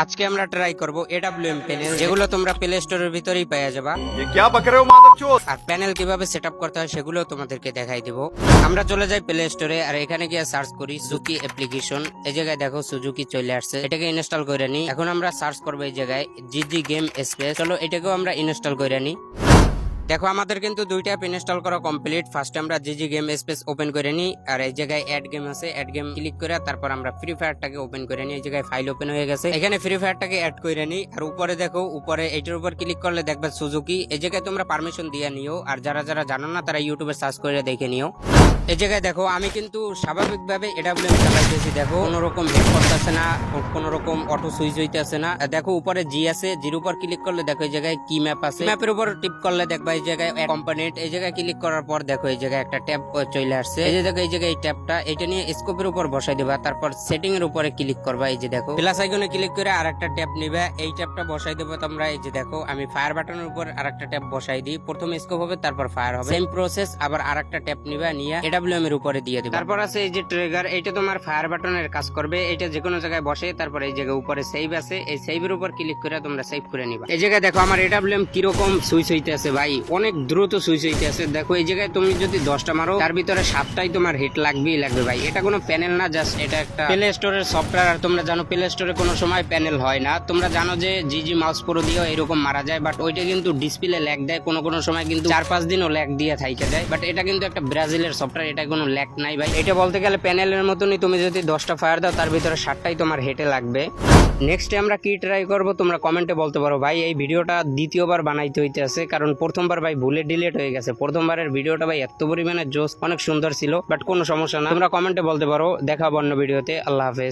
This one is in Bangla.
আজকে আমরা ট্রাই করব এডব্লিউএম প্যানেল, যেগুলো তোমরা প্লে স্টোরের ভিতরেই পেয়ে যাবা। ये क्या बक रहे हो मादरचोद। আর প্যানেল কিভাবে সেটআপ করতে হয় সেগুলো তোমাদেরকে দেখাই দিব। আমরা চলে যাই প্লে স্টোরে, আর এখানে গিয়ে সার্চ করি সুজুকি অ্যাপ্লিকেশন। এই জায়গায় দেখো সুজুকি চলে আসছে, এটাকে ইনস্টল করে নি। এখন আমরা সার্চ করবো এই জায়গায় জিজি গেম স্পেস। চলো এটাকেও আমরা ইনস্টল করে নি। দেখো আমাদের কিন্তু দুইটা অ্যাপ ইনস্টল করা কমপ্লিট। ফার্স্টে আমরা জিজি গেম স্পেস ওপেন করে নিই, আর এই জায়গায় অ্যাড গেম আছে, অ্যাড গেম ক্লিক করে তারপর আমরা ফ্রি ফায়ারটাকে ওপেন করে নিই। এই জায়গায় ফাইল ওপেন হয়ে গেছে, এখানে ফ্রি ফায়ারটাকে অ্যাড করে নিই। আর উপরে দেখো, উপরে এইটার উপর ক্লিক করলে দেখবে সুজুকি। এই জায়গায় তোমরা পারমিশন দিয়ে নিও, আর যারা যারা জানো না তারা ইউটিউবে সার্চ করে দেখে নিও। এই জায়গায় দেখো আমি কিন্তু স্বাভাবিকভাবে এডব্লিউএম চালাইতেছি। দেখো কোনো রকম হেড করতেছে না, কোনো রকম অটো সুইচ হইতেছে না। দেখো উপরে জি আছে, জির উপর ক্লিক করলে দেখো এই জায়গায় কি ম্যাপ আছে, ম্যাপের উপর টিপ করলে দেখবা এই জায়গায় কম্পোনেন্ট। এই জায়গায় ক্লিক করার পর দেখো এই জায়গায় একটা ট্যাব চলে আসছে। এই যে দেখো এই জায়গায় এই ট্যাবটা, এটা নিয়ে স্কোপের উপর বসাই দিবা, তারপর সেটিং এর উপরে ক্লিক করবা। এই যে দেখো প্লাস আইকনে ক্লিক করে আরেকটা ট্যাব নিবা, এই ট্যাবটা বসাই দেবো তোমরা। এই যে দেখো আমি ফায়ার বাটনের উপর আরেকটা ট্যাব বসাই দিই, প্রথমে স্কোপ হবে তারপর ফায়ার হবে, সেম প্রসেস। আবার আরেকটা ট্যাব নিবা, নিয়ে এডব্লিউএম এর উপরে দিয়ে দিবা। তারপর আছে এই যে ট্রিগার, এইটা তোমার ফায়ার বাটনের কাজ করবে, এটা যে কোনো জায়গায় বসে। তারপর এই জায়গায় উপরে সেভ আছে, এই সেভের উপর ক্লিক করে তোমরা সেভ করে নিবা। এই জায়গায় দেখো আমার এডব্লিউএম কিরকম সুইচ হইতে আছে ভাই, অনেক দ্রুত সুইচ হইতে আছে। দেখো এই জায়গায় তুমি যদি 10টা মারো তার ভিতরে 7টাই তোমার হিট লাগবেই লাগবে ভাই। এটা কোনো প্যানেল না, জাস্ট এটা একটা প্লে স্টোরের সফটওয়্যার। আর তোমরা জানো প্লে স্টোরে কোনো সময় প্যানেল হয় না। তোমরা জানো যে জিজি মাউস প্রো দিয়েও এরকম মারা যায়, বাট ওইটা কিন্তু ডিসপ্লে ল্যাগ দেয়, কোনো সময় কিন্তু 4-5 দিনও ল্যাগ দিয়ে থাইকে যায়। বাট এটা কিন্তু একটা ব্রাজিলের সফটওয়্যার, এটা কোনো ল্যাগ নাই ভাই। এটা বলতে গেলে প্যানেলের মতনই, তুমি যদি 10টা ফায়ার দাও তার ভিতরে 7টাই তোমার হেটে লাগবে। নেক্সটে আমরা কি ট্রাই করব তোমরা কমেন্টে বলতে পারো। ভাই এই ভিডিওটা দ্বিতীয়বার বানাইতে হইতে আছে, কারণ প্রথমবার ভাই ভুলে ডিলিট হয়ে গেছে। প্রথমবারের ভিডিওটা ভাই এত পরিমাণে জোস, অনেক সুন্দর ছিল, বাট কোনো সমস্যা না, তোমরা কমেন্টে বলতে পারো। দেখা হবে অন্য ভিডিওতে। আল্লাহ হাফেজ।